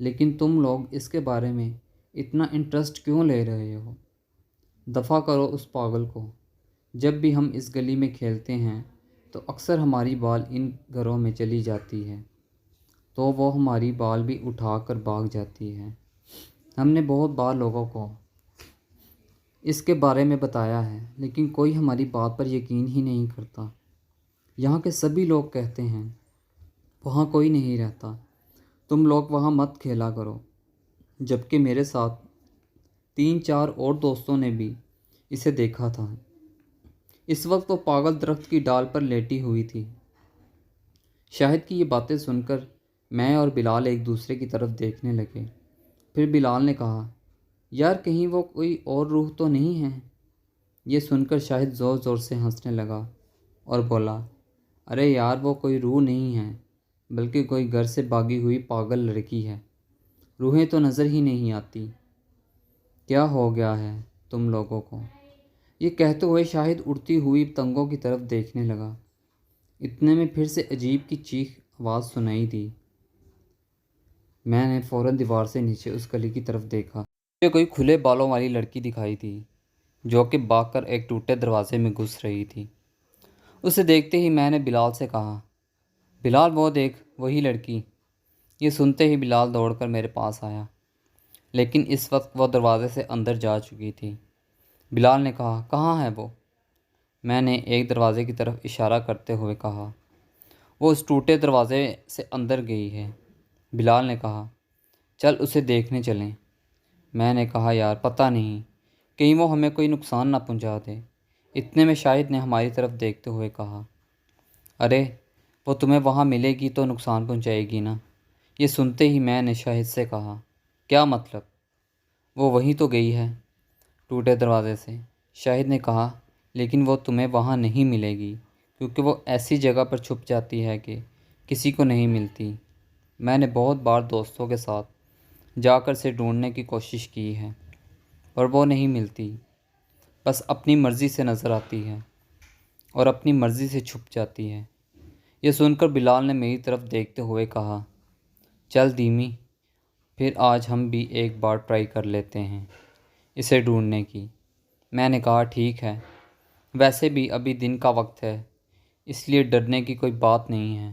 لیکن تم لوگ اس کے بارے میں اتنا انٹرسٹ کیوں لے رہے ہو؟ دفع کرو اس پاگل کو۔ جب بھی ہم اس گلی میں کھیلتے ہیں تو اکثر ہماری بال ان گھروں میں چلی جاتی ہے، تو وہ ہماری بال بھی اٹھا کر بھاگ جاتی ہے۔ ہم نے بہت بار لوگوں کو اس کے بارے میں بتایا ہے، لیکن کوئی ہماری بات پر یقین ہی نہیں کرتا۔ یہاں کے سبھی لوگ کہتے ہیں وہاں کوئی نہیں رہتا، تم لوگ وہاں مت کھیلا کرو، جبکہ میرے ساتھ 3-4 اور دوستوں نے بھی اسے دیکھا تھا۔ اس وقت وہ پاگل درخت کی ڈال پر لیٹی ہوئی تھی۔ شاہد کی یہ باتیں سن کر میں اور بلال ایک دوسرے کی طرف دیکھنے لگے۔ پھر بلال نے کہا، یار کہیں وہ کوئی اور روح تو نہیں ہے؟ یہ سن کر شاہد زور زور سے ہنسنے لگا اور بولا، ارے یار وہ کوئی روح نہیں ہے، بلکہ کوئی گھر سے بھاگی ہوئی پاگل لڑکی ہے۔ روحیں تو نظر ہی نہیں آتی۔ کیا ہو گیا ہے تم لوگوں کو؟ یہ کہتے ہوئے شاہد اڑتی ہوئی پتنگوں کی طرف دیکھنے لگا۔ اتنے میں پھر سے عجیب کی چیخ آواز سنائی دی۔ میں نے فوراً دیوار سے نیچے اس گلی کی طرف دیکھا۔ مجھے کوئی کھلے بالوں والی لڑکی دکھائی تھی جو کہ بھاگ کر ایک ٹوٹے دروازے میں گھس رہی تھی۔ اسے دیکھتے ہی میں نے بلال سے کہا، بلال وہ دیکھ وہی لڑکی۔ یہ سنتے ہی بلال دوڑ کر میرے پاس آیا، لیکن اس وقت وہ دروازے سے اندر جا چکی تھی۔ بلال نے کہا، کہاں ہے وہ؟ میں نے ایک دروازے کی طرف اشارہ کرتے ہوئے کہا، وہ اس ٹوٹے دروازے سے اندر گئی ہے۔ بلال نے کہا، چل اسے دیکھنے چلیں۔ میں نے کہا، یار پتہ نہیں، کہیں وہ ہمیں کوئی نقصان نہ پہنچا دے۔ اتنے میں شاہد نے ہماری طرف دیکھتے ہوئے کہا، ارے وہ تمہیں وہاں ملے گی تو نقصان پہنچائے گی نا؟ یہ سنتے ہی میں نے شاہد سے کہا، کیا مطلب؟ وہ وہیں تو گئی ہے، ٹوٹے دروازے سے۔ شاہد نے کہا، لیکن وہ تمہیں وہاں نہیں ملے گی، کیونکہ وہ ایسی جگہ پر چھپ جاتی ہے کہ کسی کو نہیں ملتی۔ میں نے بہت بار دوستوں کے ساتھ جا کر اسے ڈھونڈنے کی کوشش کی ہے، اور وہ نہیں ملتی، بس اپنی مرضی سے نظر آتی ہے اور اپنی مرضی سے چھپ جاتی ہے۔ یہ سن کر بلال نے میری طرف دیکھتے ہوئے کہا، چل دیمی، پھر آج ہم بھی ایک بار ٹرائی کر لیتے ہیں اسے ڈھونڈنے کی۔ میں نے کہا، ٹھیک ہے، ویسے بھی ابھی دن کا وقت ہے، اس لیے ڈرنے کی کوئی بات نہیں ہے۔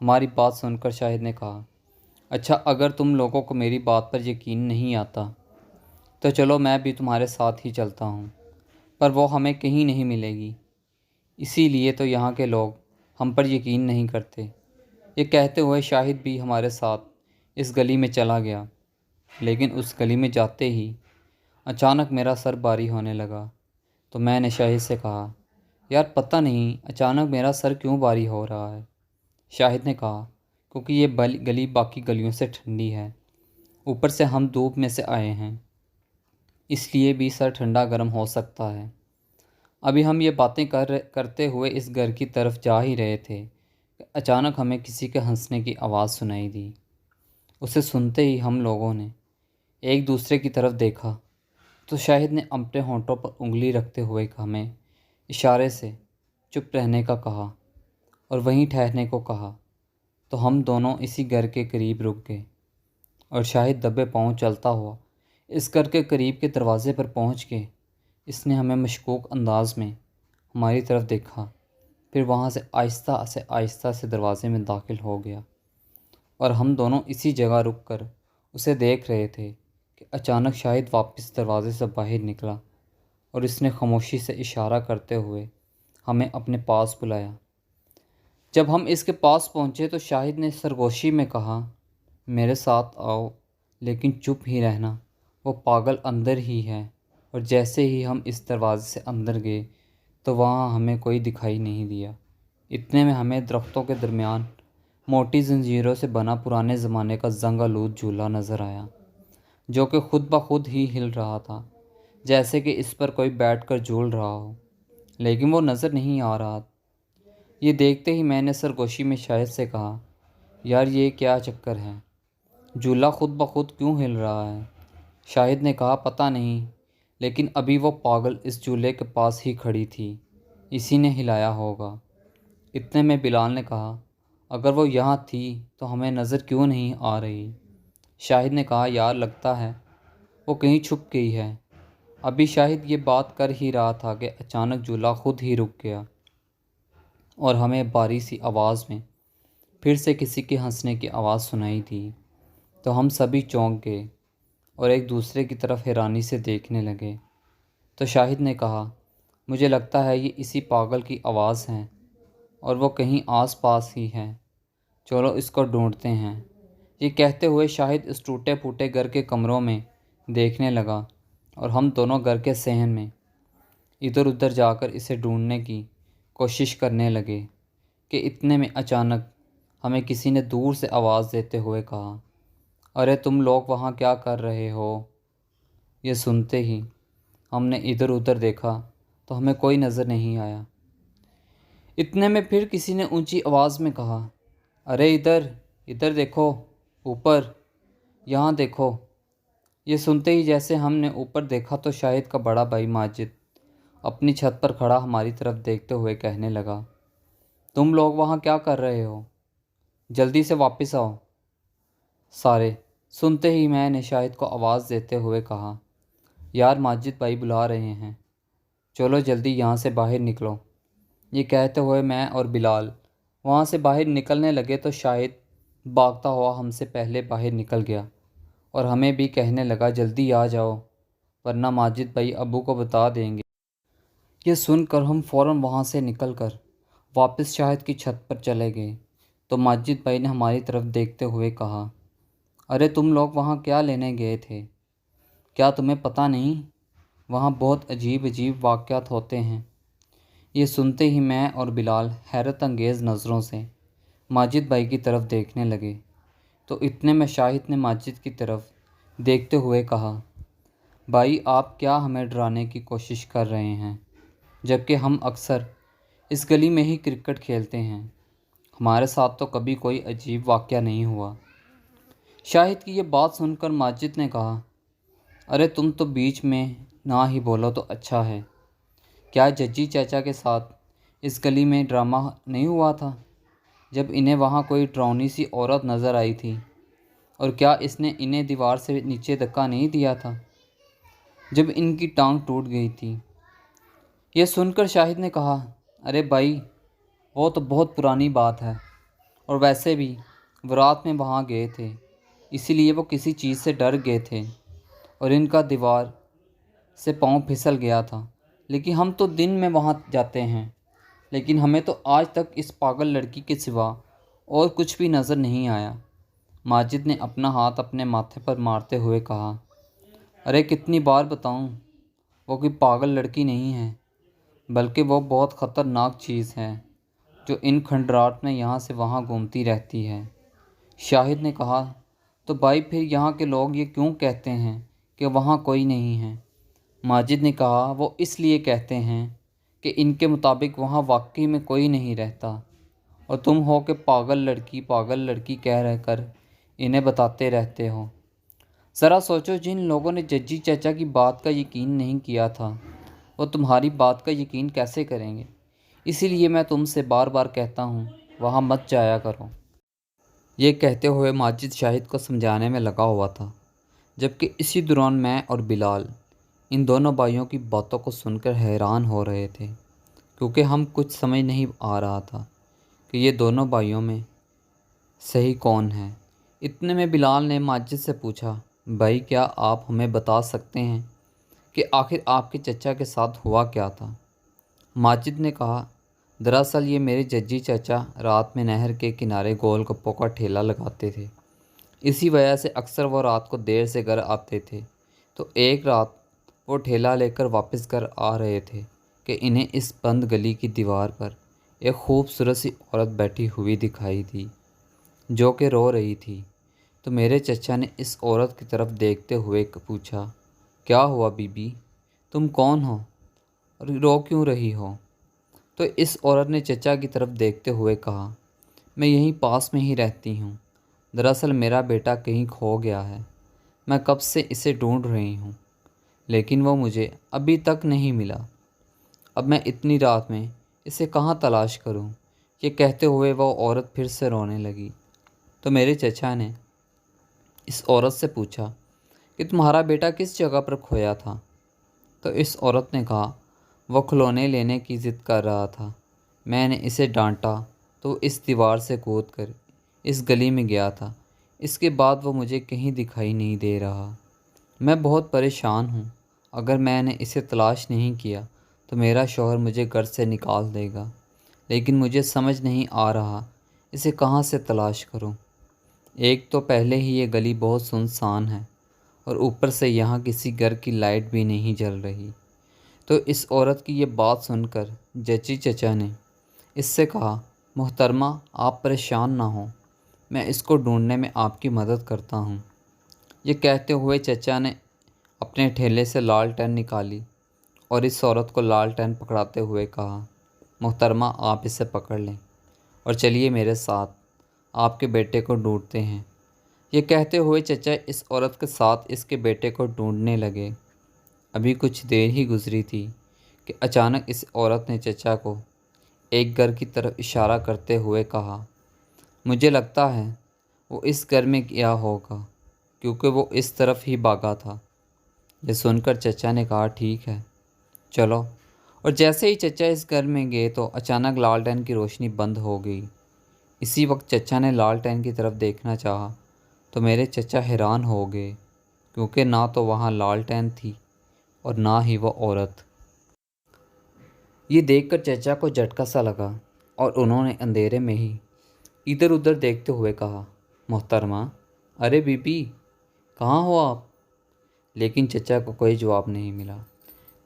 ہماری بات سن کر شاہد نے کہا، اچھا اگر تم لوگوں کو میری بات پر یقین نہیں آتا تو چلو میں بھی تمہارے ساتھ ہی چلتا ہوں، پر وہ ہمیں کہیں نہیں ملے گی، اسی لیے تو یہاں کے لوگ ہم پر یقین نہیں کرتے۔ یہ کہتے ہوئے شاہد بھی ہمارے ساتھ اس گلی میں چلا گیا، لیکن اس گلی میں جاتے ہی اچانک میرا سر بھاری ہونے لگا، تو میں نے شاہد سے کہا، یار پتہ نہیں اچانک میرا سر کیوں بھاری ہو رہا ہے؟ شاہد نے کہا، کیونکہ یہ گلی باقی گلیوں سے ٹھنڈی ہے، اوپر سے ہم دھوپ میں سے آئے ہیں، اس لیے بھی سر ٹھنڈا گرم ہو سکتا ہے۔ ابھی ہم یہ باتیں کرتے ہوئے اس گھر کی طرف جا ہی رہے تھے کہ اچانک ہمیں کسی کے ہنسنے کی آواز سنائی دی۔ اسے سنتے ہی ہم لوگوں نے ایک دوسرے کی طرف دیکھا تو شاہد نے اپنے ہونٹوں پر انگلی رکھتے ہوئے ہمیں اشارے سے چپ رہنے کا کہا اور وہیں ٹھہرنے کو کہا، تو ہم دونوں اسی گھر کے قریب رک گئے، اور شاہد دبے پاؤں چلتا ہوا اس گھر کے قریب کے دروازے پر پہنچ کے اس نے ہمیں مشکوک انداز میں ہماری طرف دیکھا، پھر وہاں سے آہستہ سے دروازے میں داخل ہو گیا، اور ہم دونوں اسی جگہ رک کر اسے دیکھ رہے تھے کہ اچانک شاہد واپس دروازے سے باہر نکلا اور اس نے خاموشی سے اشارہ کرتے ہوئے ہمیں اپنے پاس بلایا۔ جب ہم اس کے پاس پہنچے تو شاہد نے سرگوشی میں کہا، میرے ساتھ آؤ، لیکن چپ ہی رہنا، وہ پاگل اندر ہی ہے۔ اور جیسے ہی ہم اس دروازے سے اندر گئے تو وہاں ہمیں کوئی دکھائی نہیں دیا۔ اتنے میں ہمیں درختوں کے درمیان موٹی زنجیروں سے بنا پرانے زمانے کا زنگ آلود جھولا نظر آیا، جو کہ خود بخود ہی ہل رہا تھا، جیسے کہ اس پر کوئی بیٹھ کر جھول رہا ہو، لیکن وہ نظر نہیں آ رہا۔ یہ دیکھتے ہی میں نے سرگوشی میں شاہد سے کہا، یار یہ کیا چکر ہے، جھولا خود بخود کیوں ہل رہا ہے؟ شاہد نے کہا، پتہ نہیں، لیکن ابھی وہ پاگل اس جھولے کے پاس ہی کھڑی تھی، اسی نے ہلایا ہوگا۔ اتنے میں بلال نے کہا، اگر وہ یہاں تھی تو ہمیں نظر کیوں نہیں آ رہی؟ شاہد نے کہا یار لگتا ہے وہ کہیں چھپ گئی ہے۔ ابھی شاہد یہ بات کر ہی رہا تھا کہ اچانک جھولا خود ہی رک گیا اور ہمیں باری سی آواز میں پھر سے کسی کے ہنسنے کی آواز سنائی دی، تو ہم سبھی چونک گئے اور ایک دوسرے کی طرف حیرانی سے دیکھنے لگے۔ تو شاہد نے کہا مجھے لگتا ہے یہ اسی پاگل کی آواز ہے اور وہ کہیں آس پاس ہی ہے، چلو اس کو ڈھونڈتے ہیں۔ یہ کہتے ہوئے شاہد اس ٹوٹے پھوٹے گھر کے کمروں میں دیکھنے لگا اور ہم دونوں گھر کے صحن میں ادھر ادھر جا کر اسے ڈھونڈنے کی کوشش کرنے لگے کہ اتنے میں اچانک ہمیں کسی نے دور سے آواز دیتے ہوئے کہا ارے تم لوگ وہاں کیا کر رہے ہو؟ یہ سنتے ہی ہم نے ادھر ادھر دیکھا تو ہمیں کوئی نظر نہیں آیا۔ اتنے میں پھر کسی نے اونچی آواز میں کہا ارے ادھر ادھر دیکھو، اوپر، یہاں دیکھو۔ یہ سنتے ہی جیسے ہم نے اوپر دیکھا تو شاہد کا بڑا بھائی ماجد اپنی چھت پر کھڑا ہماری طرف دیکھتے ہوئے کہنے لگا تم لوگ وہاں کیا کر رہے ہو؟ جلدی سے واپس آؤ سارے۔ سنتے ہی میں نے شاہد کو آواز دیتے ہوئے کہا یار ماجد بھائی بلا رہے ہیں، چلو جلدی یہاں سے باہر نکلو۔ یہ کہتے ہوئے میں اور بلال وہاں سے باہر نکلنے لگے تو شاہد بھاگتا ہوا ہم سے پہلے باہر نکل گیا اور ہمیں بھی کہنے لگا جلدی آ جاؤ ورنہ ماجد بھائی ابو کو بتا دیں گے۔ یہ سن کر ہم فوراً وہاں سے نکل کر واپس شاہد کی چھت پر چلے گئے تو ماجد بھائی نے ہماری طرف دیکھتے ہوئے کہا ارے تم لوگ وہاں کیا لینے گئے تھے؟ کیا تمہیں پتہ نہیں وہاں بہت عجیب عجیب واقعات ہوتے ہیں؟ یہ سنتے ہی میں اور بلال حیرت انگیز نظروں سے ماجد بھائی کی طرف دیکھنے لگے تو اتنے میں شاہد نے ماجد کی طرف دیکھتے ہوئے کہا بھائی آپ کیا ہمیں ڈرانے کی کوشش کر رہے ہیں جبکہ ہم اکثر اس گلی میں ہی کرکٹ کھیلتے ہیں، ہمارے ساتھ تو کبھی کوئی عجیب واقعہ نہیں ہوا۔ شاہد کی یہ بات سن کر ماجد نے کہا ارے تم تو بیچ میں نہ ہی بولو تو اچھا ہے، کیا ججی چاچا کے ساتھ اس گلی میں ڈرامہ نہیں ہوا تھا جب انہیں وہاں کوئی ڈراؤنی سی عورت نظر آئی تھی، اور کیا اس نے انہیں دیوار سے نیچے دھکا نہیں دیا تھا جب ان کی ٹانگ ٹوٹ گئی تھی؟ یہ سن کر شاہد نے کہا ارے بھائی وہ تو بہت پرانی بات ہے، اور ویسے بھی وہ رات میں وہاں گئے تھے اسی لیے وہ کسی چیز سے ڈر گئے تھے اور ان کا دیوار سے پاؤں پھسل گیا تھا، لیکن ہم تو دن میں وہاں جاتے ہیں، لیکن ہمیں تو آج تک اس پاگل لڑکی کے سوا اور کچھ بھی نظر نہیں آیا۔ ماجد نے اپنا ہاتھ اپنے ماتھے پر مارتے ہوئے کہا ارے کتنی بار بتاؤں، وہ کوئی پاگل لڑکی نہیں ہے بلکہ وہ بہت خطرناک چیز ہے جو ان کھنڈرات میں یہاں سے وہاں گھومتی رہتی ہے۔ شاہد نے کہا تو بھائی پھر یہاں کے لوگ یہ کیوں کہتے ہیں کہ وہاں کوئی نہیں ہے؟ ماجد نے کہا وہ اس لیے کہتے ہیں کہ ان کے مطابق وہاں واقعی میں کوئی نہیں رہتا، اور تم ہو کہ پاگل لڑکی کہہ رہ کر انہیں بتاتے رہتے ہو۔ ذرا سوچو جن لوگوں نے ججی چچا کی بات کا یقین نہیں کیا تھا وہ تمہاری بات کا یقین کیسے کریں گے؟ اسی لیے میں تم سے بار بار کہتا ہوں وہاں مت جایا کرو۔ یہ کہتے ہوئے ماجد شاہد کو سمجھانے میں لگا ہوا تھا، جبکہ اسی دوران میں اور بلال ان دونوں بھائیوں کی باتوں کو سن کر حیران ہو رہے تھے، کیونکہ ہم کچھ سمجھ نہیں آ رہا تھا کہ یہ دونوں بھائیوں میں صحیح کون ہے۔ اتنے میں بلال نے ماجد سے پوچھا بھائی کیا آپ ہمیں بتا سکتے ہیں کہ آخر آپ کے چچا کے ساتھ ہوا کیا تھا؟ ماجد نے کہا دراصل یہ میرے ججی چچا رات میں نہر کے کنارے گول گپوں کا ٹھیلا لگاتے تھے، اسی وجہ سے اکثر وہ رات کو دیر سے گھر آتے تھے، تو ایک رات وہ ٹھیلا لے کر واپس گھر آ رہے تھے کہ انہیں اس بند گلی کی دیوار پر ایک خوبصورت سی عورت بیٹھی ہوئی دکھائی دی جو کہ رو رہی تھی۔ تو میرے چچا نے اس عورت کی طرف دیکھتے ہوئے پوچھا کیا ہوا بی بی، تم کون ہو اور رو کیوں رہی ہو؟ تو اس عورت نے چچا کی طرف دیکھتے ہوئے کہا میں یہیں پاس میں ہی رہتی ہوں، دراصل میرا بیٹا کہیں کھو گیا ہے، میں کب سے اسے ڈھونڈ رہی ہوں لیکن وہ مجھے ابھی تک نہیں ملا، اب میں اتنی رات میں اسے کہاں تلاش کروں؟ یہ کہتے ہوئے وہ عورت پھر سے رونے لگی۔ تو میرے چچا نے اس عورت سے پوچھا کہ تمہارا بیٹا کس جگہ پر کھویا تھا؟ تو اس عورت نے کہا وہ کھلونے لینے کی ضد کر رہا تھا، میں نے اسے ڈانٹا تو وہ اس دیوار سے کود کر اس گلی میں گیا تھا، اس کے بعد وہ مجھے کہیں دکھائی نہیں دے رہا۔ میں بہت پریشان ہوں، اگر میں نے اسے تلاش نہیں کیا تو میرا شوہر مجھے گھر سے نکال دے گا، لیکن مجھے سمجھ نہیں آ رہا اسے کہاں سے تلاش کروں۔ ایک تو پہلے ہی یہ گلی بہت سنسان ہے اور اوپر سے یہاں کسی گھر کی لائٹ بھی نہیں جل رہی۔ تو اس عورت کی یہ بات سن کر جچی چچا نے اس سے کہا محترمہ آپ پریشان نہ ہوں، میں اس کو ڈھونڈنے میں آپ کی مدد کرتا ہوں۔ یہ کہتے ہوئے چچا نے اپنے ٹھیلے سے لالٹین نکالی اور اس عورت کو لالٹین پکڑاتے ہوئے کہا محترمہ آپ اسے پکڑ لیں اور چلیے میرے ساتھ، آپ کے بیٹے کو ڈھونڈتے ہیں۔ یہ کہتے ہوئے چچا اس عورت کے ساتھ اس کے بیٹے کو ڈھونڈنے لگے۔ ابھی کچھ دیر ہی گزری تھی کہ اچانک اس عورت نے چچا کو ایک گھر کی طرف اشارہ کرتے ہوئے کہا مجھے لگتا ہے وہ اس گھر میں گیا ہوگا کیونکہ وہ اس طرف ہی بھاگا تھا۔ یہ سن کر چچا نے کہا ٹھیک ہے چلو، اور جیسے ہی چچا اس گھر میں گئے تو اچانک لالٹین کی روشنی بند ہو گئی۔ اسی وقت چچا نے لالٹین کی طرف دیکھنا چاہا تو میرے چچا حیران ہو گئے کیونکہ نہ تو وہاں لالٹین تھی اور نہ ہی وہ عورت۔ یہ دیکھ کر چچا کو جھٹکا سا لگا اور انہوں نے اندھیرے میں ہی ادھر ادھر دیکھتے ہوئے کہا محترمہ ارے بی بی کہاں ہو آپ؟ لیکن چچا کو کوئی جواب نہیں ملا۔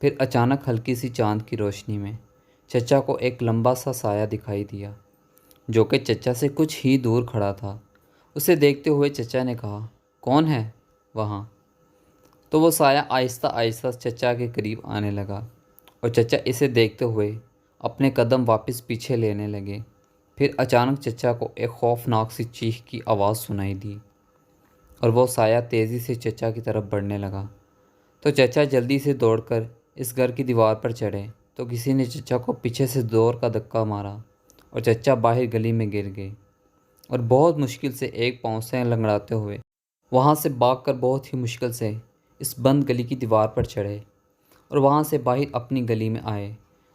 پھر اچانک ہلکی سی چاند کی روشنی میں چچا کو ایک لمبا سا سایہ دکھائی دیا جو کہ چچا سے کچھ ہی دور کھڑا تھا۔ اسے دیکھتے ہوئے چچا نے کہا کون ہے وہاں؟ تو وہ سایہ آہستہ آہستہ چچا کے قریب آنے لگا اور چچا اسے دیکھتے ہوئے اپنے قدم واپس پیچھے لینے لگے۔ پھر اچانک چچا کو ایک خوفناک سی چیخ کی آواز سنائی دی اور وہ سایہ تیزی سے چچا کی طرف بڑھنے لگا۔ تو چچا جلدی سے دوڑ کر اس گھر کی دیوار پر چڑھے تو کسی نے چچا کو پیچھے سے زور کا دھکا مارا اور چچا باہر گلی میں گر گئے اور بہت مشکل سے ایک پاؤں سے لنگڑاتے ہوئے وہاں سے بھاگ کر بہت ہی مشکل سے اس بند گلی کی دیوار پر چڑھے اور وہاں سے باہر اپنی گلی میں آئے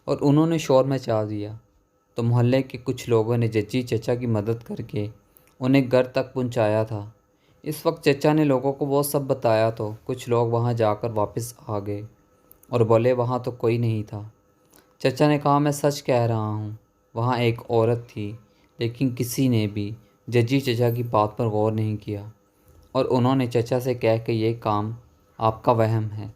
اور انہوں نے شور مچا دیا۔ تو محلے کے کچھ لوگوں نے جچی چچا کی مدد کر کے انہیں گھر تک پہنچایا تھا۔ اس وقت چچا نے لوگوں کو وہ سب بتایا تو کچھ لوگ وہاں جا کر واپس آ گئے اور بولے وہاں تو کوئی نہیں تھا۔ چچا نے کہا میں سچ کہہ رہا ہوں، وہاں ایک عورت تھی، لیکن کسی نے بھی ججی چچا کی بات پر غور نہیں کیا اور انہوں نے چچا سے کہہ کہ یہ کام آپ کا وہم ہے،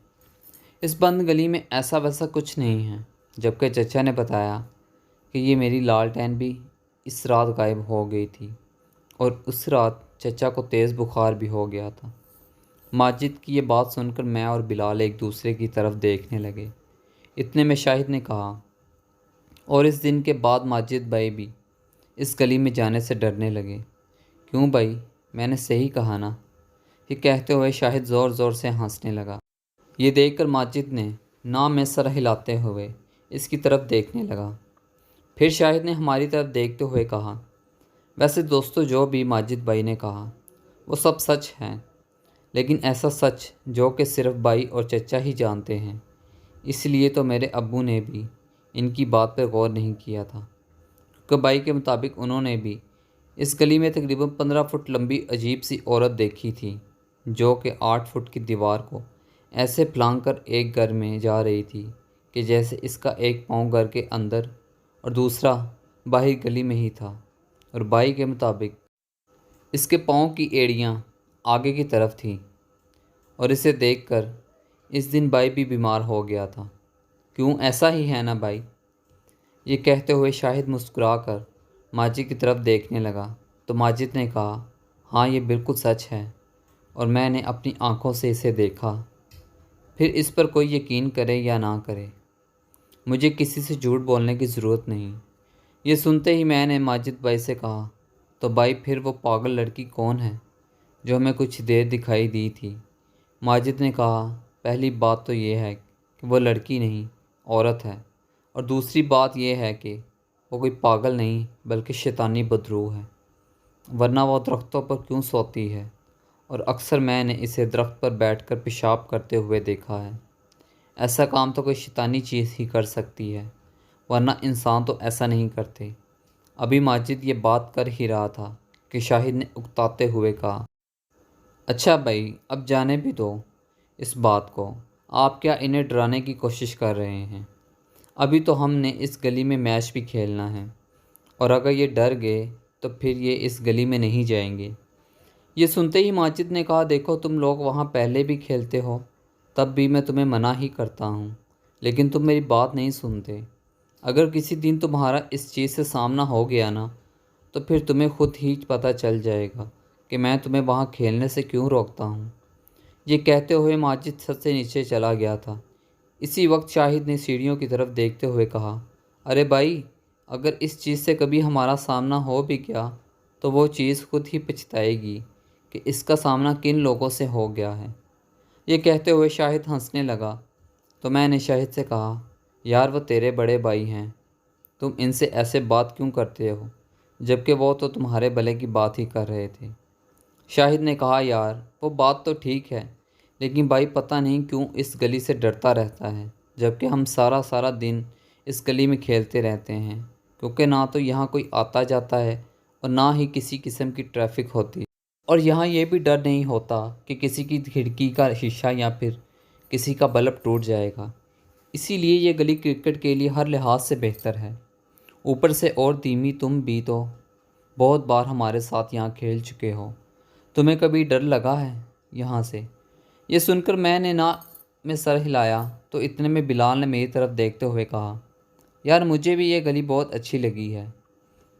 اس بند گلی میں ایسا ویسا کچھ نہیں ہے۔ جبکہ چچا نے بتایا کہ یہ میری لالٹین بھی اس رات غائب ہو گئی تھی اور اس رات چچا کو تیز بخار بھی ہو گیا تھا۔ ماجد کی یہ بات سن کر میں اور بلال ایک دوسرے کی طرف دیکھنے لگے۔ اتنے میں شاہد نے کہا اور اس دن کے بعد ماجد بھائی بھی اس گلی میں جانے سے ڈرنے لگے۔ کیوں بھائی، میں نے صحیح کہا نا؟ یہ کہتے ہوئے شاہد زور زور سے ہنسنے لگا۔ یہ دیکھ کر ماجد نے نام میں سر ہلاتے ہوئے اس کی طرف دیکھنے لگا۔ پھر شاہد نے ہماری طرف دیکھتے ہوئے کہا ویسے دوستو جو بھی ماجد بھائی نے کہا وہ سب سچ ہے، لیکن ایسا سچ جو کہ صرف بھائی اور چچا ہی جانتے ہیں، اس لیے تو میرے ابو نے بھی ان کی بات پر غور نہیں کیا تھا، کیونکہ بھائی کے مطابق انہوں نے بھی اس گلی میں تقریباً 15 فٹ لمبی عجیب سی عورت دیکھی تھی جو کہ 8 فٹ کی دیوار کو ایسے پھلانگ کر ایک گھر میں جا رہی تھی کہ جیسے اس کا ایک پاؤں گھر کے اندر اور دوسرا باہر گلی میں ہی تھا، اور بھائی کے مطابق اس کے پاؤں کی ایڑیاں آگے کی طرف تھیں، اور اسے دیکھ کر اس دن بھائی بھی بیمار ہو گیا تھا۔ کیوں ایسا ہی ہے نا بھائی؟ یہ کہتے ہوئے شاہد مسکرا کر ماجد کی طرف دیکھنے لگا تو ماجد نے کہا ہاں یہ بالکل سچ ہے اور میں نے اپنی آنکھوں سے اسے دیکھا۔ پھر اس پر کوئی یقین کرے یا نہ کرے، مجھے کسی سے جھوٹ بولنے کی ضرورت نہیں۔ یہ سنتے ہی میں نے ماجد بھائی سے کہا تو بھائی پھر وہ پاگل لڑکی کون ہے جو ہمیں کچھ دیر دکھائی دی تھی؟ ماجد نے کہا پہلی بات تو یہ ہے کہ وہ لڑکی نہیں عورت ہے، اور دوسری بات یہ ہے کہ وہ کوئی پاگل نہیں بلکہ شیطانی بدروح ہے، ورنہ وہ درختوں پر کیوں سوتی ہے اور اکثر میں نے اسے درخت پر بیٹھ کر پیشاب کرتے ہوئے دیکھا ہے۔ ایسا کام تو کوئی شیطانی چیز ہی کر سکتی ہے، ورنہ انسان تو ایسا نہیں کرتے۔ ابھی ماجد یہ بات کر ہی رہا تھا کہ شاہد نے اکتاتے ہوئے کہا، اچھا بھائی، اب جانے بھی دو اس بات کو۔ آپ کیا انہیں ڈرانے کی کوشش کر رہے ہیں؟ ابھی تو ہم نے اس گلی میں میچ بھی کھیلنا ہے، اور اگر یہ ڈر گئے تو پھر یہ اس گلی میں نہیں جائیں گے۔ یہ سنتے ہی ماجد نے کہا، دیکھو تم لوگ وہاں پہلے بھی کھیلتے ہو، تب بھی میں تمہیں منع ہی کرتا ہوں، لیکن تم میری بات نہیں سنتے۔ اگر کسی دن تمہارا اس چیز سے سامنا ہو گیا نا، تو پھر تمہیں خود ہی پتہ چل جائے گا کہ میں تمہیں وہاں کھیلنے سے کیوں روکتا ہوں۔ یہ کہتے ہوئے ماجد چھت سے نیچے چلا گیا تھا۔ اسی وقت شاہد نے سیڑھیوں کی طرف دیکھتے ہوئے کہا، ارے بھائی، اگر اس چیز سے کبھی ہمارا سامنا ہو بھی گیا تو وہ چیز خود ہی پچھتائے گی کہ اس کا سامنا کن لوگوں سے ہو گیا ہے۔ یہ کہتے ہوئے شاہد ہنسنے لگا، تو میں نے شاہد سے کہا، یار وہ تیرے بڑے بھائی ہیں، تم ان سے ایسے بات کیوں کرتے ہو، جبکہ وہ تو تمہارے بھلے کی بات ہی کر رہے تھے۔ شاہد نے کہا، یار وہ بات تو ٹھیک ہے، لیکن بھائی پتہ نہیں کیوں اس گلی سے ڈرتا رہتا ہے، جبکہ ہم سارا دن اس گلی میں کھیلتے رہتے ہیں، کیونکہ نہ تو یہاں کوئی آتا جاتا ہے اور نہ ہی کسی قسم کی ٹریفک ہوتی، اور یہاں یہ بھی ڈر نہیں ہوتا کہ کسی کی کھڑکی کا شیشہ یا پھر کسی کا بلب ٹوٹ جائے گا۔ اسی لیے یہ گلی کرکٹ کے لیے ہر لحاظ سے بہتر ہے۔ اوپر سے اور دھیمی، تم بھی تو بہت بار ہمارے ساتھ یہاں کھیل چکے ہو، تمہیں کبھی ڈر لگا ہے یہاں سے؟ یہ سن کر میں نے نہ میں سر ہلایا تو اتنے میں بلال نے میری طرف دیکھتے ہوئے کہا، یار مجھے بھی یہ گلی بہت اچھی لگی ہے،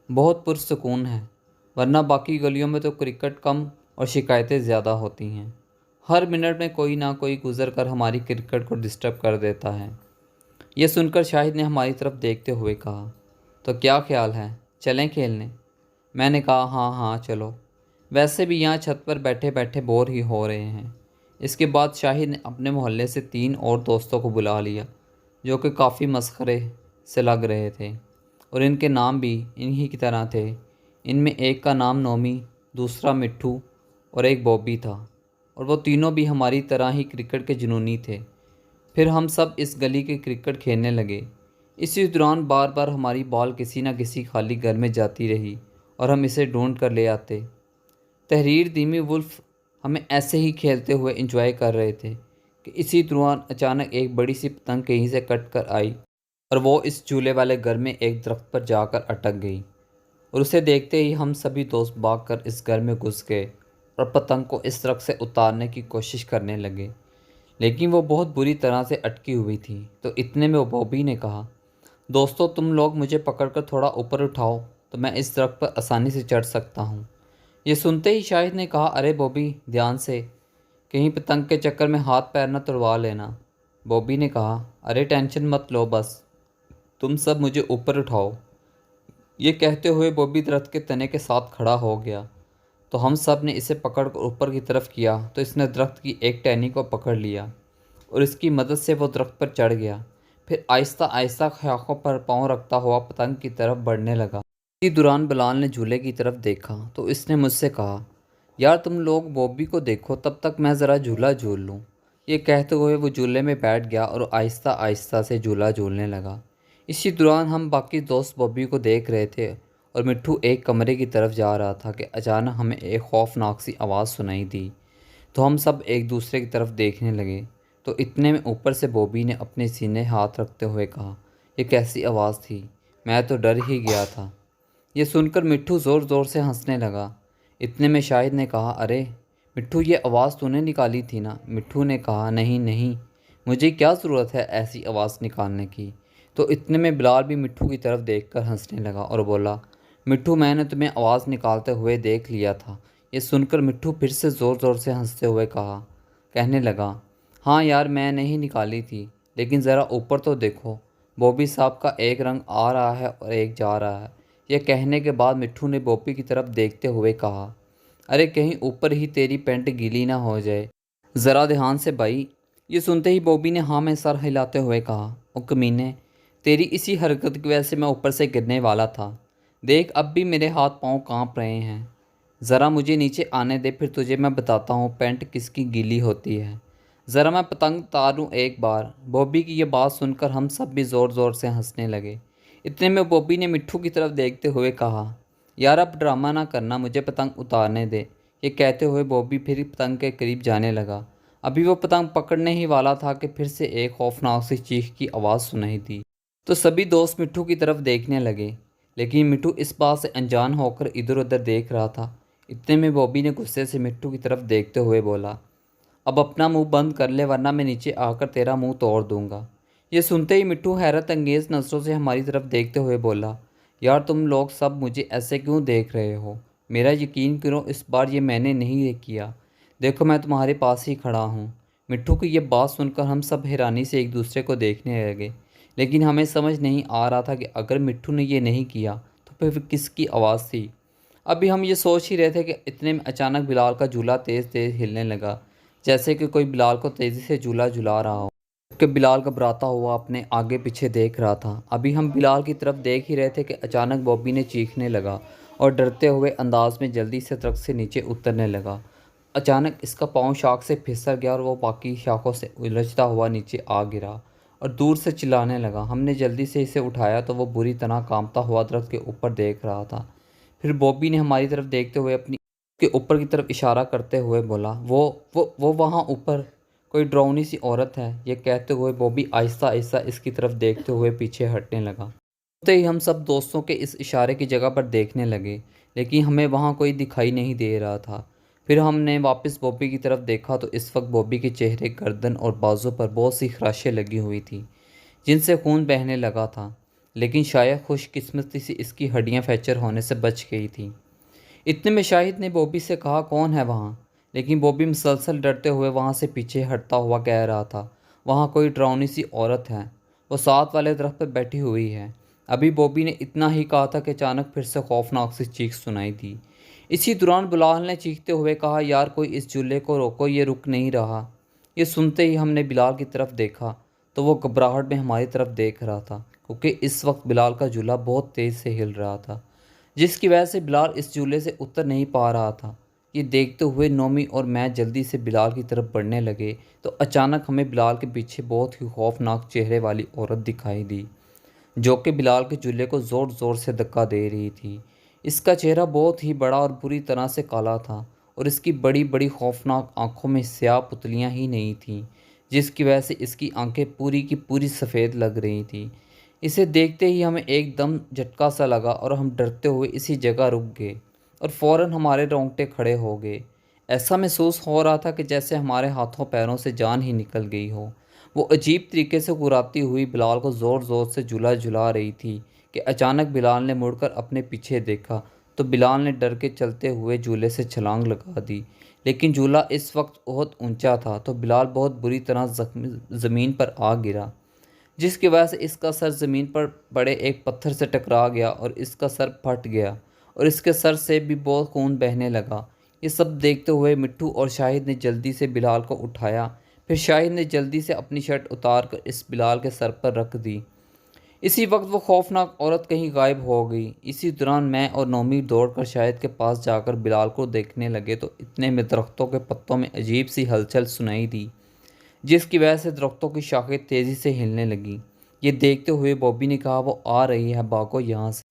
بہت پرسکون ہے، ورنہ باقی گلیوں میں تو کرکٹ کم اور شکایتیں زیادہ ہوتی ہیں۔ ہر منٹ میں کوئی نہ کوئی گزر کر ہماری کرکٹ کو ڈسٹرب کر دیتا ہے۔ یہ سن کر شاہد نے ہماری طرف دیکھتے ہوئے کہا، تو کیا خیال ہے، چلیں کھیلنے؟ میں نے کہا، ہاں ہاں چلو، ویسے بھی یہاں چھت پر بیٹھے بیٹھے بور ہی ہو رہے ہیں۔ اس کے بعد شاہد نے اپنے محلے سے 3 اور دوستوں کو بلا لیا، جو کہ کافی مسخرے سے لگ رہے تھے، اور ان کے نام بھی انہی کی طرح تھے۔ ان میں ایک کا نام نومی، دوسرا مٹھو اور ایک بوبی تھا، اور وہ تینوں بھی ہماری طرح ہی کرکٹ کے جنونی تھے۔ پھر ہم سب اس گلی کے کرکٹ کھیلنے لگے۔ اسی دوران بار بار ہماری بال کسی نہ کسی خالی گھر میں جاتی رہی اور ہم اسے ڈھونڈ کر لے آتے۔ تحریر، دیمی، ولف ہمیں ایسے ہی کھیلتے ہوئے انجوائے کر رہے تھے کہ اسی دوران اچانک ایک بڑی سی پتنگ کہیں سے کٹ کر آئی اور وہ اس جھولے والے گھر میں ایک درخت پر جا کر اٹک گئی، اور اسے دیکھتے ہی ہم سبھی دوست بھاگ کر اس گھر میں گھس گئے اور پتنگ کو اس درخت سے اتارنے کی کوشش کرنے لگے، لیکن وہ بہت بری طرح سے اٹکی ہوئی تھی۔ تو اتنے میں وہ بوبی نے کہا، دوستو تم لوگ مجھے پکڑ کر تھوڑا اوپر اٹھاؤ تو میں اس درخت پر آسانی سے چڑھ سکتا ہوں۔ یہ سنتے ہی شاہد نے کہا، ارے بوبی دھیان سے، کہیں پتنگ کے چکر میں ہاتھ پیر نہ توڑوا لینا۔ بوبی نے کہا، ارے ٹینشن مت لو، بس تم سب مجھے اوپر اٹھاؤ۔ یہ کہتے ہوئے بوبی درخت کے تنے کے ساتھ کھڑا ہو گیا، تو ہم سب نے اسے پکڑ کر اوپر کی طرف کیا تو اس نے درخت کی ایک ٹہنی کو پکڑ لیا اور اس کی مدد سے وہ درخت پر چڑھ گیا، پھر آہستہ آہستہ شاخوں پر پاؤں رکھتا ہوا پتنگ کی طرف بڑھنے لگا۔ اسی دوران بلال نے جھولے کی طرف دیکھا تو اس نے مجھ سے کہا، یار تم لوگ بوبی کو دیکھو، تب تک میں ذرا جھولا جھول لوں۔ یہ کہتے ہوئے وہ جھولے میں بیٹھ گیا اور آہستہ آہستہ سے جھولا جھولنے لگا۔ اسی دوران ہم باقی دوست بوبی کو دیکھ رہے تھے اور مٹھو ایک کمرے کی طرف جا رہا تھا کہ اچانک ہمیں ایک خوفناک سی آواز سنائی دی، تو ہم سب ایک دوسرے کی طرف دیکھنے لگے، تو اتنے میں اوپر سے بوبی نے اپنے سینے ہاتھ رکھتے ہوئے کہا، یہ کیسی آواز تھی، میں تو ڈر ہی گیا تھا۔ یہ سن کر مٹھو زور زور سے ہنسنے لگا۔ اتنے میں شاہد نے کہا، ارے مٹھو یہ آواز تو نے نکالی تھی نا؟ مٹھو نے کہا، نہیں نہیں، مجھے کیا ضرورت ہے ایسی آواز نکالنے کی۔ تو اتنے میں بلال بھی مٹھو کی طرف دیکھ کر ہنسنے لگا اور بولا، مٹھو میں نے تمہیں آواز نکالتے ہوئے دیکھ لیا تھا۔ یہ سن کر مٹھو پھر سے زور زور سے ہنستے ہوئے کہنے لگا، ہاں یار میں نے ہی نکالی تھی، لیکن ذرا اوپر تو دیکھو، بوبی صاحب کا ایک رنگ آ رہا ہے اور ایک جا رہا ہے۔ یہ کہنے کے بعد مٹھو نے بوبی کی طرف دیکھتے ہوئے کہا، ارے کہیں اوپر ہی تیری پینٹ گیلی نہ ہو جائے، ذرا دھیان سے بھائی۔ یہ سنتے ہی بوبی نے ہاں میں سر ہلاتے ہوئے کہا، او کمینے، تیری اسی حرکت کی وجہ سے میں اوپر سے گرنے والا تھا، دیکھ اب بھی میرے ہاتھ پاؤں کانپ رہے ہیں۔ ذرا مجھے نیچے آنے دے، پھر تجھے میں بتاتا ہوں پینٹ کس کی گیلی ہوتی ہے۔ ذرا میں پتنگ اتاروں ایک بار۔ بوبی کی یہ بات سن کر ہم سب بھی زور زور سے ہنسنے لگے۔ اتنے میں بوبی نے مٹھو کی طرف دیکھتے ہوئے کہا، یار اب ڈرامہ نہ کرنا، مجھے پتنگ اتارنے دے۔ یہ کہتے ہوئے بوبی پھر پتنگ کے قریب جانے لگا۔ ابھی وہ پتنگ پکڑنے ہی والا تھا کہ پھر سے ایک خوفناک سی چیخ کی آواز سنائی دی۔ تو سبھی دوست مٹھو کی طرف دیکھنے لگے، لیکن مٹھو اس بات سے انجان ہو کر ادھر ادھر دیکھ رہا تھا۔ اتنے میں بوبی نے غصے سے مٹھو کی طرف دیکھتے ہوئے بولا، اب اپنا منہ بند کر لے ورنہ میں نیچے آ کر تیرا منہ توڑ دوں گا۔ یہ سنتے ہی مٹھو حیرت انگیز نظروں سے ہماری طرف دیکھتے ہوئے بولا، یار تم لوگ سب مجھے ایسے کیوں دیکھ رہے ہو؟ میرا یقین کرو، اس بار یہ میں نے نہیں کیا، دیکھو میں تمہارے پاس ہی کھڑا ہوں۔ مٹھو کی یہ بات سن کر ہم سب حیرانی سے ایک دوسرے کو دیکھنے لگے، لیکن ہمیں سمجھ نہیں آ رہا تھا کہ اگر مٹھو نے یہ نہیں کیا تو پھر کس کی آواز تھی۔ ابھی ہم یہ سوچ ہی رہے تھے کہ اتنے میں اچانک بلال کا جھولا تیز تیز ہلنے لگا، جیسے کہ کوئی بلال کو تیزی سے جھولا جھلا رہا ہو، کہ بلال گھبراتا ہوا اپنے آگے پیچھے دیکھ رہا تھا۔ ابھی ہم بلال کی طرف دیکھ ہی رہے تھے کہ اچانک بوبی نے چیخنے لگا اور ڈرتے ہوئے انداز میں جلدی سے درخت سے نیچے اترنے لگا۔ اچانک اس کا پاؤں شاخ سے پھسل گیا اور وہ باقی شاخوں سے الجھتا ہوا نیچے آ گرا اور دور سے چلانے لگا۔ ہم نے جلدی سے اسے اٹھایا تو وہ بری طرح کانپتا ہوا درخت کے اوپر دیکھ رہا تھا۔ پھر بوبی نے ہماری طرف دیکھتے ہوئے اپنی کے اوپر کی طرف اشارہ کرتے ہوئے بولا، وہ وہاں اوپر کوئی ڈراؤنی سی عورت ہے۔ یہ کہتے ہوئے بوبی آہستہ آہستہ اس کی طرف دیکھتے ہوئے پیچھے ہٹنے لگا۔ ہوتے ہی ہم سب دوستوں کے اس اشارے کی جگہ پر دیکھنے لگے، لیکن ہمیں وہاں کوئی دکھائی نہیں دے رہا تھا۔ پھر ہم نے واپس بوبی کی طرف دیکھا تو اس وقت بوبی کے چہرے، گردن اور بازو پر بہت سی خراشیں لگی ہوئی تھیں جن سے خون بہنے لگا تھا، لیکن شاید خوش قسمتی سے اس کی ہڈیاں فریکچر ہونے سے بچ گئی تھیں۔ اتنے میں شاہد نے بوبی سے کہا، کون ہے وہاں؟ لیکن بوبی مسلسل ڈرتے ہوئے وہاں سے پیچھے ہٹتا ہوا کہہ رہا تھا، وہاں کوئی ڈراؤنی سی عورت ہے، وہ ساتھ والے درخت پہ بیٹھی ہوئی ہے۔ ابھی بوبی نے اتنا ہی کہا تھا کہ اچانک پھر سے خوفناک سی چیخ سنائی دی۔ اسی دوران بلال نے چیختے ہوئے کہا، یار کوئی اس جھولے کو روکو، یہ رک نہیں رہا۔ یہ سنتے ہی ہم نے بلال کی طرف دیکھا تو وہ گھبراہٹ میں ہماری طرف دیکھ رہا تھا، کیونکہ اس وقت بلال کا جھولا بہت تیز سے ہل رہا تھا، جس کی وجہ سے بلال اس جھولے سے اتر نہیں پا رہا تھا۔ یہ دیکھتے ہوئے نومی اور میں جلدی سے بلال کی طرف بڑھنے لگے تو اچانک ہمیں بلال کے پیچھے بہت ہی خوفناک چہرے والی عورت دکھائی دی، جو کہ بلال کے جھولے کو زور زور سے دھکا دے رہی تھی۔ اس کا چہرہ بہت ہی بڑا اور بری طرح سے کالا تھا، اور اس کی بڑی بڑی خوفناک آنکھوں میں سیاہ پتلیاں ہی نہیں تھیں، جس کی وجہ سے اس کی آنکھیں پوری کی پوری سفید لگ رہی تھیں۔ اسے دیکھتے ہی ہمیں ایک دم جھٹکا سا لگا اور ہم ڈرتے ہوئے اسی جگہ رک گئے اور فوراً ہمارے رونگٹے کھڑے ہو گئے۔ ایسا محسوس ہو رہا تھا کہ جیسے ہمارے ہاتھوں پیروں سے جان ہی نکل گئی ہو۔ وہ عجیب طریقے سے گراتی ہوئی بلال کو زور زور سے جھولا جھلا رہی تھی کہ اچانک بلال نے مڑ کر اپنے پیچھے دیکھا تو بلال نے ڈر کے چلتے ہوئے جھولے سے چھلانگ لگا دی، لیکن جھولا اس وقت بہت اونچا تھا تو بلال بہت بری طرح زمین پر آ گرا، جس کی وجہ سے اس کا سر زمین پر پڑے ایک پتھر سے ٹکرا گیا اور اس کا سر پھٹ گیا اور اس کے سر سے بھی بہت خون بہنے لگا۔ یہ سب دیکھتے ہوئے مٹھو اور شاہد نے جلدی سے بلال کو اٹھایا۔ پھر شاہد نے جلدی سے اپنی شرٹ اتار کر اس بلال کے سر پر رکھ دی۔ اسی وقت وہ خوفناک عورت کہیں غائب ہو گئی۔ اسی دوران میں اور نومی دوڑ کر شاہد کے پاس جا کر بلال کو دیکھنے لگے تو اتنے میں درختوں کے پتوں میں عجیب سی ہلچل سنائی دی، جس کی وجہ سے درختوں کی شاخیں تیزی سے ہلنے لگیں۔ یہ دیکھتے ہوئے بوبی نے کہا، وہ آ رہی ہے، بھاگو یہاں سے۔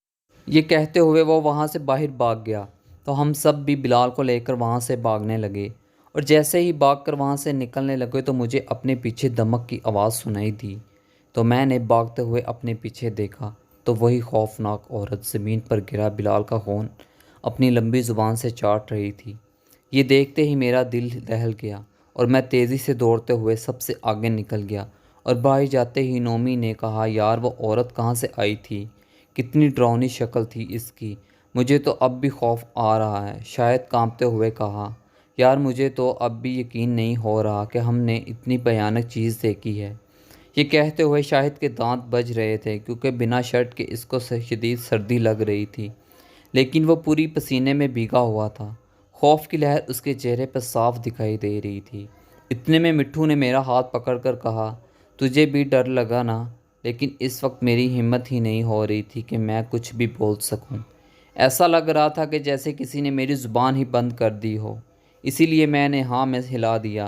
یہ کہتے ہوئے وہ وہاں سے باہر بھاگ گیا تو ہم سب بھی بلال کو لے کر وہاں سے بھاگنے لگے، اور جیسے ہی بھاگ کر وہاں سے نکلنے لگے تو مجھے اپنے پیچھے دمک کی آواز سنائی دی، تو میں نے بھاگتے ہوئے اپنے پیچھے دیکھا تو وہی خوفناک عورت زمین پر گرا بلال کا خون اپنی لمبی زبان سے چاٹ رہی تھی۔ یہ دیکھتے ہی میرا دل دہل گیا اور میں تیزی سے دوڑتے ہوئے سب سے آگے نکل گیا، اور باہر جاتے ہی نومی نے کہا، یار وہ عورت کہاں سے آئی تھی؟ کتنی ڈراؤنی شکل تھی اس کی، مجھے تو اب بھی خوف آ رہا ہے۔ شاید کانپتے ہوئے کہا، یار مجھے تو اب بھی یقین نہیں ہو رہا کہ ہم نے اتنی بھیانک چیز دیکھی ہے۔ یہ کہتے ہوئے شاہد کے دانت بج رہے تھے، کیونکہ بنا شرٹ کے اس کو شدید سردی لگ رہی تھی، لیکن وہ پوری پسینے میں بھیگا ہوا تھا۔ خوف کی لہر اس کے چہرے پر صاف دکھائی دے رہی تھی۔ اتنے میں مٹھو نے میرا ہاتھ پکڑ کر کہا، تجھے بھی ڈر لگا نا؟ لیکن اس وقت میری ہمت ہی نہیں ہو رہی تھی کہ میں کچھ بھی بول سکوں۔ ایسا لگ رہا تھا کہ جیسے کسی نے میری زبان ہی بند کر دی ہو، اسی لیے میں نے ہاں میں ہلا دیا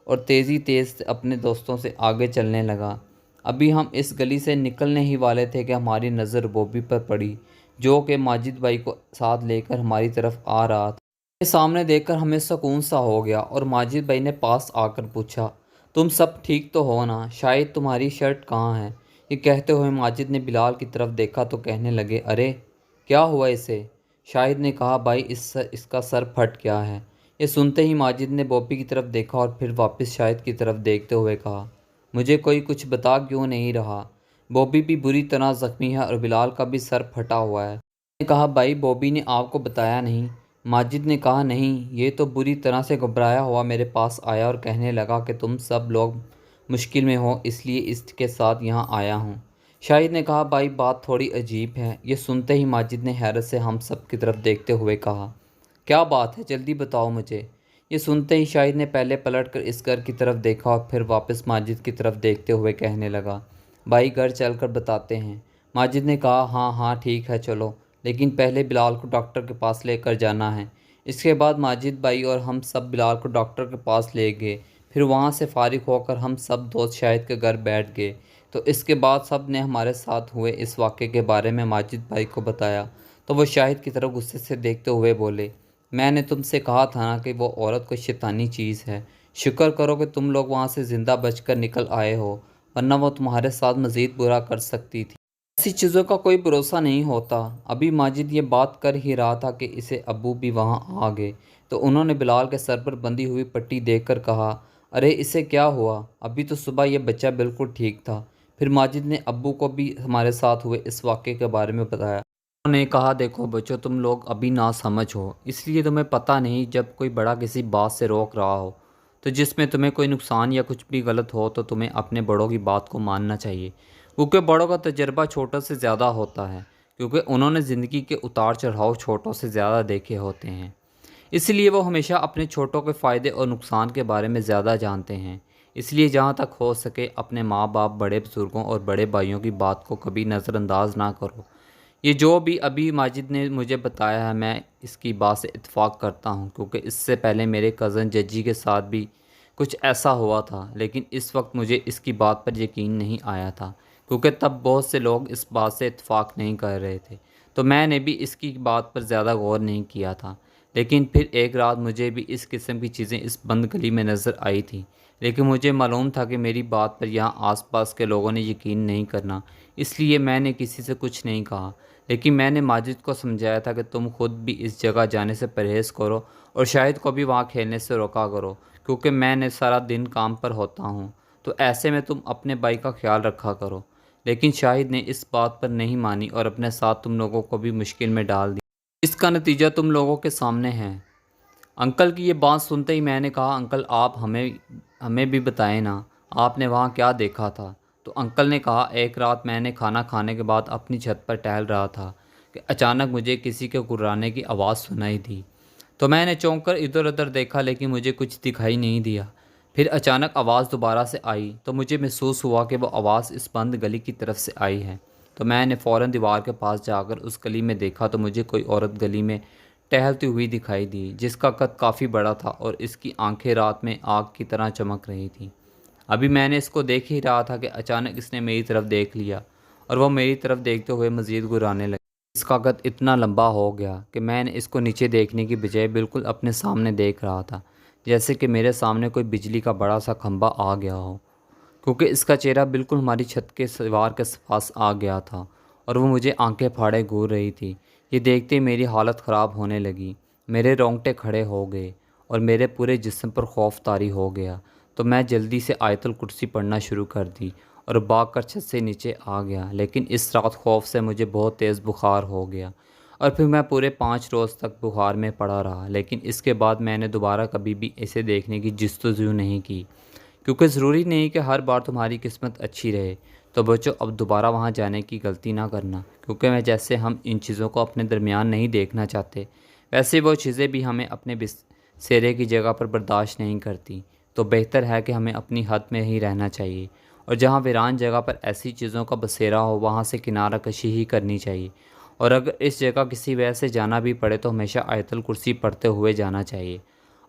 اور تیز اپنے دوستوں سے آگے چلنے لگا۔ ابھی ہم اس گلی سے نکلنے ہی والے تھے کہ ہماری نظر بوبی پر پڑی، جو کہ ماجد بھائی کو ساتھ لے کر ہماری طرف آ رہا تھا۔ سامنے دیکھ کر ہمیں سکون سا ہو گیا اور ماجد بھائی نے پاس آ کر پوچھا، تم سب ٹھیک تو ہو نا؟ شاید تمہاری شرٹ کہاں ہے؟ یہ کہتے ہوئے ماجد نے بلال کی طرف دیکھا تو کہنے لگے، ارے کیا ہوا اسے؟ شاہد نے کہا، بھائی اس کا سر پھٹ گیا ہے۔ یہ سنتے ہی ماجد نے بوبی کی طرف دیکھا اور پھر واپس شاہد کی طرف دیکھتے ہوئے کہا، مجھے کوئی کچھ بتا کیوں نہیں رہا؟ بوبی بھی بری طرح زخمی ہے اور بلال کا بھی سر پھٹا ہوا ہے۔ میں نے کہا، بھائی بوبی نے آپ کو بتایا نہیں؟ ماجد نے کہا، نہیں، یہ تو بری طرح سے گھبرایا ہوا میرے پاس آیا اور کہنے لگا کہ تم سب لوگ مشکل میں ہو، اس لیے اس کے ساتھ یہاں آیا ہوں۔ شاہد نے کہا، بھائی بات تھوڑی عجیب ہے۔ یہ سنتے ہی ماجد نے حیرت سے ہم سب کی طرف دیکھتے ہوئے کہا، کیا بات ہے؟ جلدی بتاؤ مجھے۔ یہ سنتے ہی شاہد نے پہلے پلٹ کر اس گھر کی طرف دیکھا اور پھر واپس ماجد کی طرف دیکھتے ہوئے کہنے لگا، بھائی گھر چل کر بتاتے ہیں۔ ماجد نے کہا، ہاں ہاں ٹھیک ہے چلو، لیکن پہلے بلال کو ڈاکٹر کے پاس لے کر جانا ہے۔ اس کے بعد ماجد بھائی اور ہم سب بلال کو ڈاکٹر کے پاس لے گئے۔ پھر وہاں سے فارغ ہو کر ہم سب دوست شاہد کے گھر بیٹھ گئے۔ تو اس کے بعد سب نے ہمارے ساتھ ہوئے اس واقعے کے بارے میں ماجد بھائی کو بتایا تو وہ شاہد کی طرف غصے سے دیکھتے ہوئے بولے، میں نے تم سے کہا تھا نا کہ وہ عورت کوئی شیطانی چیز ہے۔ شکر کرو کہ تم لوگ وہاں سے زندہ بچ کر نکل آئے ہو، ورنہ وہ تمہارے ساتھ مزید برا کر سکتی تھی۔ ایسی چیزوں کا کوئی بھروسہ نہیں ہوتا۔ ابھی ماجد یہ بات کر ہی رہا تھا کہ اسے ابو بھی وہاں آ گئے تو انہوں نے بلال کے سر پر بندھی ہوئی پٹی دیکھ کر کہا، ارے اسے کیا ہوا؟ ابھی تو صبح یہ بچہ بالکل ٹھیک تھا۔ پھر ماجد نے ابو کو بھی ہمارے ساتھ ہوئے اس واقعے کے بارے میں بتایا۔ انہوں نے کہا، دیکھو بچو، تم لوگ ابھی ناسمجھ ہو، اس لیے تمہیں پتہ نہیں جب کوئی بڑا کسی بات سے روک رہا ہو تو جس میں تمہیں کوئی نقصان یا کچھ بھی غلط ہو تو تمہیں اپنے بڑوں کی بات کو ماننا چاہیے، کیونکہ بڑوں کا تجربہ چھوٹوں سے زیادہ ہوتا ہے، کیونکہ انہوں نے زندگی کے اتار چڑھاؤ چھوٹوں سے زیادہ دیکھے ہوتے ہیں۔ اس لیے وہ ہمیشہ اپنے چھوٹوں کے فائدے اور نقصان کے بارے میں زیادہ جانتے ہیں۔ اس لیے جہاں تک ہو سکے اپنے ماں باپ، بڑے بزرگوں اور بڑے بھائیوں کی بات کو کبھی نظر انداز نہ کرو۔ یہ جو بھی ابھی ماجد نے مجھے بتایا ہے میں اس کی بات سے اتفاق کرتا ہوں، کیونکہ اس سے پہلے میرے کزن ججی کے ساتھ بھی کچھ ایسا ہوا تھا، لیکن اس وقت مجھے اس کی بات پر یقین نہیں آیا تھا، کیونکہ تب بہت سے لوگ اس بات سے اتفاق نہیں کر رہے تھے، تو میں نے بھی اس کی بات پر زیادہ غور نہیں کیا تھا۔ لیکن پھر ایک رات مجھے بھی اس قسم کی چیزیں اس بند گلی میں نظر آئی تھیں، لیکن مجھے معلوم تھا کہ میری بات پر یہاں آس پاس کے لوگوں نے یقین نہیں کرنا، اس لیے میں نے کسی سے کچھ نہیں کہا۔ لیکن میں نے ماجد کو سمجھایا تھا کہ تم خود بھی اس جگہ جانے سے پرہیز کرو اور شاہد کو بھی وہاں کھیلنے سے روکا کرو، کیونکہ میں نے سارا دن کام پر ہوتا ہوں، تو ایسے میں تم اپنے بھائی کا خیال رکھا کرو۔ لیکن شاہد نے اس بات پر نہیں مانی اور اپنے ساتھ تم لوگوں کو بھی مشکل میں ڈال دیا۔ اس کا نتیجہ تم لوگوں کے سامنے ہے۔ انکل کی یہ بات سنتے ہی میں نے کہا، انکل آپ ہمیں بھی بتائیں نا، آپ نے وہاں کیا دیکھا تھا؟ تو انکل نے کہا، ایک رات میں نے کھانا کھانے کے بعد اپنی چھت پر ٹہل رہا تھا کہ اچانک مجھے کسی کے گھررانے کی آواز سنائی دی، تو میں نے چونک کر ادھر ادھر دیکھا لیکن مجھے کچھ دکھائی نہیں دیا۔ پھر اچانک آواز دوبارہ سے آئی تو مجھے محسوس ہوا کہ وہ آواز اس بند گلی کی طرف سے آئی ہے، تو میں نے فوراً دیوار کے پاس جا کر اس گلی میں دیکھا تو مجھے کوئی عورت گلی میں ٹہلتی ہوئی دکھائی دی، جس کا قد کافی بڑا تھا اور اس کی آنکھیں رات میں آگ کی طرح چمک رہی تھیں۔ ابھی میں نے اس کو دیکھ ہی رہا تھا کہ اچانک اس نے میری طرف دیکھ لیا اور وہ میری طرف دیکھتے ہوئے مزید گھرانے لگا۔ اس کا قد اتنا لمبا ہو گیا کہ میں نے اس کو نیچے دیکھنے کی بجائے بالکل اپنے سامنے دیکھ رہا تھا، جیسے کہ میرے سامنے کوئی بجلی کا بڑا سا کھمبا آ گیا ہو، کیونکہ اس کا چہرہ بالکل ہماری چھت کے دیوار کے پاس آ گیا تھا اور وہ مجھے آنکھیں پھاڑے گھور رہی تھی۔ یہ دیکھتے ہی میری حالت خراب ہونے لگی، میرے رونگٹے کھڑے ہو گئے اور میرے پورے جسم پر خوف طاری ہو گیا، تو میں جلدی سے آیت الکرسی پڑھنا شروع کر دی اور بھاگ کر چھت سے نیچے آ گیا۔ لیکن اس رات خوف سے مجھے بہت تیز بخار ہو گیا اور پھر میں پورے 5 روز تک بخار میں پڑا رہا، لیکن اس کے بعد میں نے دوبارہ کبھی بھی اسے دیکھنے کی جستجو نہیں کی، کیونکہ ضروری نہیں کہ ہر بار تمہاری قسمت اچھی رہے۔ تو بچو، اب دوبارہ وہاں جانے کی غلطی نہ کرنا، کیونکہ میں جیسے ہم ان چیزوں کو اپنے درمیان نہیں دیکھنا چاہتے، ویسے وہ چیزیں بھی ہمیں اپنے بسیرے کی جگہ پر برداشت نہیں کرتی، تو بہتر ہے کہ ہمیں اپنی حد میں ہی رہنا چاہیے، اور جہاں ویران جگہ پر ایسی چیزوں کا بسیرا ہو وہاں سے کنارہ کشی ہی کرنی چاہیے، اور اگر اس جگہ کسی وجہ سے جانا بھی پڑے تو ہمیشہ آیت الکرسی پڑھتے ہوئے جانا چاہیے۔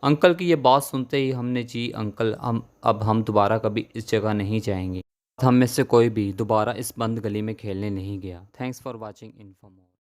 انکل کی یہ بات سنتے ہی ہم نے جی انکل ہم دوبارہ کبھی اس جگہ نہیں جائیں گے۔ ہم میں سے کوئی بھی دوبارہ اس بند گلی میں کھیلنے نہیں گیا۔ Thanks for watching info more.